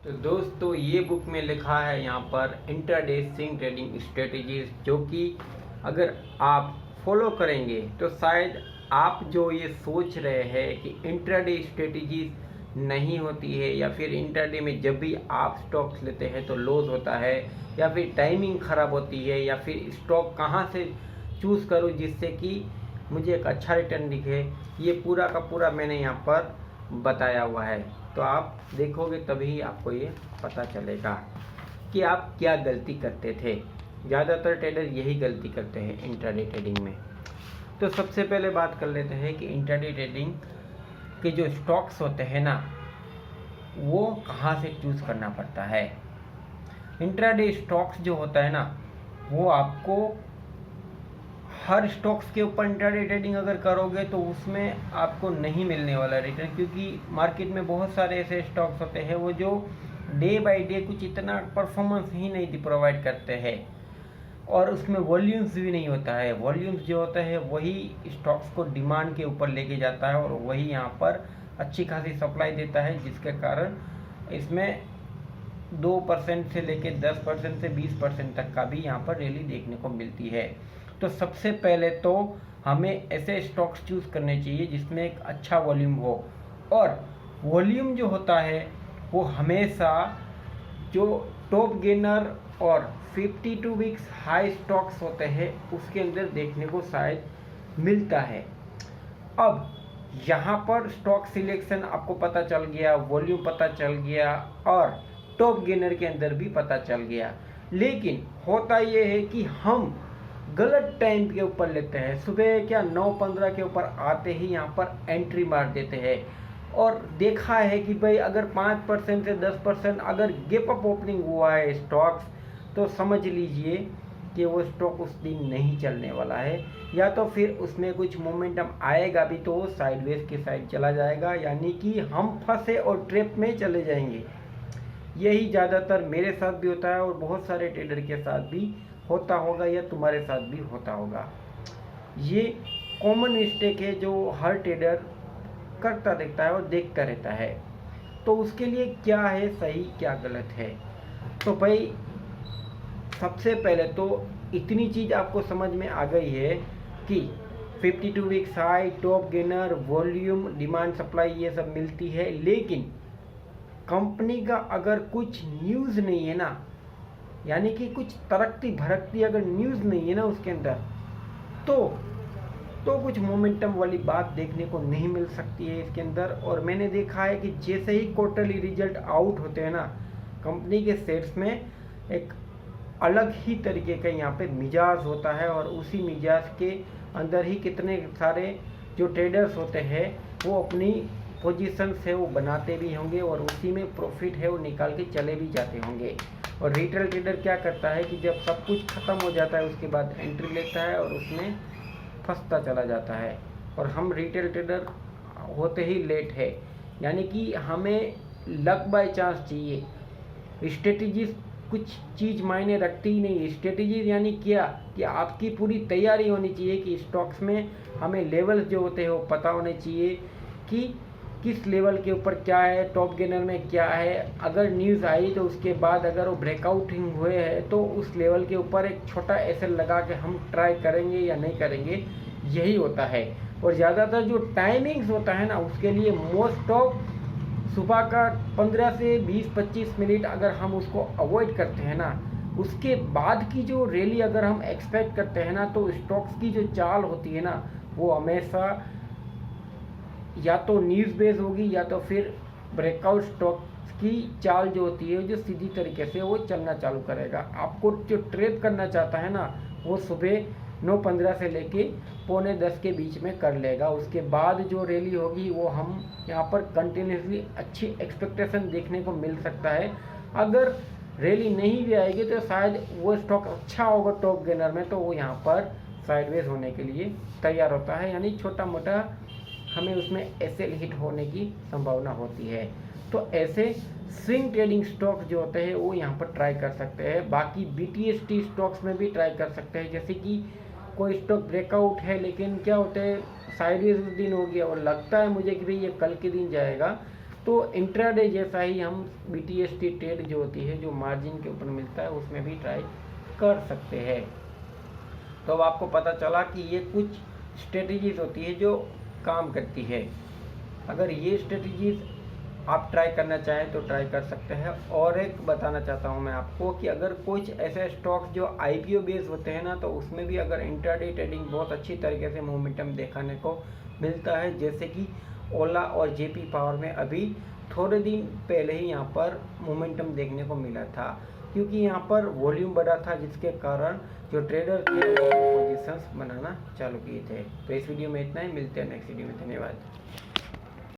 तो दोस्तों ये बुक में लिखा है यहाँ पर इंट्राडे स्विंग ट्रेडिंग स्ट्रेटजीज, जो कि अगर आप फॉलो करेंगे तो शायद आप जो ये सोच रहे हैं कि इंट्राडे स्ट्रेटजीज नहीं होती है, या फिर इंट्राडे में जब भी आप स्टॉक्स लेते हैं तो लॉस होता है, या फिर टाइमिंग ख़राब होती है, या फिर स्टॉक कहाँ से चूज़ करूँ जिससे कि मुझे एक अच्छा रिटर्न दिखे, ये पूरा का पूरा मैंने यहाँ पर बताया हुआ है। तो आप देखोगे तभी आपको ये पता चलेगा कि आप क्या गलती करते थे। ज़्यादातर ट्रेडर यही गलती करते हैं इंट्राडे ट्रेडिंग में। तो सबसे पहले बात कर लेते हैं कि इंट्राडे ट्रेडिंग के जो स्टॉक्स होते हैं ना, वो कहाँ से चूज़ करना पड़ता है। इंट्राडे स्टॉक्स जो होता है ना, वो आपको हर स्टॉक्स के ऊपर इंट्राडे ट्रेडिंग अगर करोगे तो उसमें आपको नहीं मिलने वाला रिटर्न, क्योंकि मार्केट में बहुत सारे ऐसे स्टॉक्स होते हैं वो जो डे बाय डे कुछ इतना परफॉर्मेंस ही नहीं प्रोवाइड करते हैं, और उसमें वॉल्यूम्स भी नहीं होता है। वॉल्यूम्स जो होता है वही स्टॉक्स को डिमांड के ऊपर लेके जाता है, और वही यहाँ पर अच्छी खासी सप्लाई देता है, जिसके कारण इसमें 2% से लेके 10% से 20% तक का भी यहाँ पर रैली देखने को मिलती है। तो सबसे पहले तो हमें ऐसे स्टॉक्स चूज़ करने चाहिए जिसमें एक अच्छा वॉल्यूम हो, और वॉल्यूम जो होता है वो हमेशा जो टॉप गेनर और 52 वीक्स हाई स्टॉक्स होते हैं उसके अंदर देखने को शायद मिलता है। अब यहाँ पर स्टॉक सिलेक्शन आपको पता चल गया, वॉल्यूम पता चल गया, और टॉप गेनर के अंदर भी पता चल गया। लेकिन होता ये है कि हम गलत टाइम के ऊपर लेते हैं। सुबह क्या 9:15 के ऊपर आते ही यहाँ पर एंट्री मार देते हैं, और देखा है कि भाई अगर 5% से 10% अगर गैप अप ओपनिंग हुआ है स्टॉक्स, तो समझ लीजिए कि वो स्टॉक उस दिन नहीं चलने वाला है, या तो फिर उसमें कुछ मोमेंटम आएगा भी तो वो साइडवेज के साइड चला जाएगा, यानी कि हम फंसे और ट्रैप में चले जाएंगे। यही ज़्यादातर मेरे साथ भी होता है, और बहुत सारे ट्रेडर के साथ भी होता होगा, या तुम्हारे साथ भी होता होगा। ये कॉमन मिस्टेक है जो हर ट्रेडर करता देखता है और देखता रहता है। तो उसके लिए क्या है सही क्या गलत है, तो भाई सबसे पहले तो इतनी चीज़ आपको समझ में आ गई है कि 52 weeks high, top gainer, volume, demand supply ये सब मिलती है। लेकिन कंपनी का अगर कुछ न्यूज़ नहीं है ना, यानी कि कुछ तरक्की भरकती अगर न्यूज़ नहीं है ना उसके अंदर, तो कुछ मोमेंटम वाली बात देखने को नहीं मिल सकती है इसके अंदर। और मैंने देखा है कि जैसे ही क्वार्टरली रिजल्ट आउट होते हैं ना, कंपनी के शेयर्स में एक अलग ही तरीके का यहाँ पे मिजाज होता है, और उसी मिजाज के अंदर ही कितने सारे जो ट्रेडर्स होते हैं वो अपनी पोजीशन है वो बनाते भी होंगे, और उसी में प्रॉफिट है वो निकाल के चले भी जाते होंगे। और रिटेल ट्रेडर क्या करता है कि जब सब कुछ ख़त्म हो जाता है उसके बाद एंट्री लेता है और उसमें फंसता चला जाता है। और हम रिटेल ट्रेडर होते ही लेट है, यानी कि हमें लक बाय चांस चाहिए। स्ट्रेटजीज कुछ चीज़ मायने रखती ही नहीं। स्ट्रेटजीज यानी क्या कि आपकी पूरी तैयारी होनी चाहिए कि स्टॉक्स में हमें लेवल्स जो होते हैं वो पता होने चाहिए कि किस लेवल के ऊपर क्या है, टॉप गेनर में क्या है। अगर न्यूज़ आई तो उसके बाद अगर वो ब्रेकआउटिंग हुए हैं तो उस लेवल के ऊपर एक छोटा एसएल लगा के हम ट्राई करेंगे या नहीं करेंगे, यही होता है। और ज़्यादातर जो टाइमिंग्स होता है ना, उसके लिए मोस्ट ऑफ सुबह का 15 से 20-25 मिनट अगर हम उसको अवॉइड करते हैं ना, उसके बाद की जो रैली अगर हम एक्सपेक्ट करते हैं ना, तो स्टॉक्स की जो चाल होती है ना वो हमेशा या तो न्यूज़ बेस होगी, या तो फिर ब्रेकआउट स्टॉक्स की चाल जो होती है जो सीधी तरीके से वो चलना चालू करेगा। आपको जो ट्रेड करना चाहता है ना वो सुबह 9:15 से लेके 9:45 के बीच में कर लेगा। उसके बाद जो रैली होगी वो हम यहाँ पर कंटिन्यूसली अच्छी एक्सपेक्टेशन देखने को मिल सकता है। अगर रैली नहीं भी आएगी तो शायद वो स्टॉक अच्छा होगा टॉप गेनर में, तो वो यहाँ पर साइडवेज होने के लिए तैयार होता है, यानी छोटा मोटा हमें उसमें एसएल हिट होने की संभावना होती है। तो ऐसे स्विंग ट्रेडिंग स्टॉक जो होते हैं वो यहाँ पर ट्राई कर सकते हैं। बाकी बीटीएसटी स्टॉक्स में भी ट्राई कर सकते हैं, जैसे कि कोई स्टॉक ब्रेकआउट है लेकिन क्या होता है साइडवेज उस दिन हो गया और लगता है मुझे कि भाई ये कल के दिन जाएगा, तो इंट्राडे जैसा ही हम BTST ट्रेड जो होती है, जो मार्जिन के ऊपर मिलता है, उसमें भी ट्राई कर सकते हैं। तो अब आपको पता चला कि ये कुछ स्ट्रेटजीज होती है जो काम करती है। अगर ये स्ट्रेटजीज आप ट्राई करना चाहें तो ट्राई कर सकते हैं। और एक बताना चाहता हूं मैं आपको कि अगर कुछ ऐसे स्टॉक्स जो IPO बेस होते हैं ना, तो उसमें भी अगर इंट्राडे ट्रेडिंग बहुत अच्छी तरीके से मोमेंटम दिखाने को मिलता है, जैसे कि ओला और JP पावर में अभी थोड़े दिन पहले ही यहाँ पर मोमेंटम देखने को मिला था, क्योंकि यहाँ पर वॉल्यूम बढ़ा था, जिसके कारण जो ट्रेडर थे वो पोजीशंस बनाना चालू किए थे। तो इस वीडियो में इतना ही, मिलते हैं नेक्स्ट वीडियो में। धन्यवाद।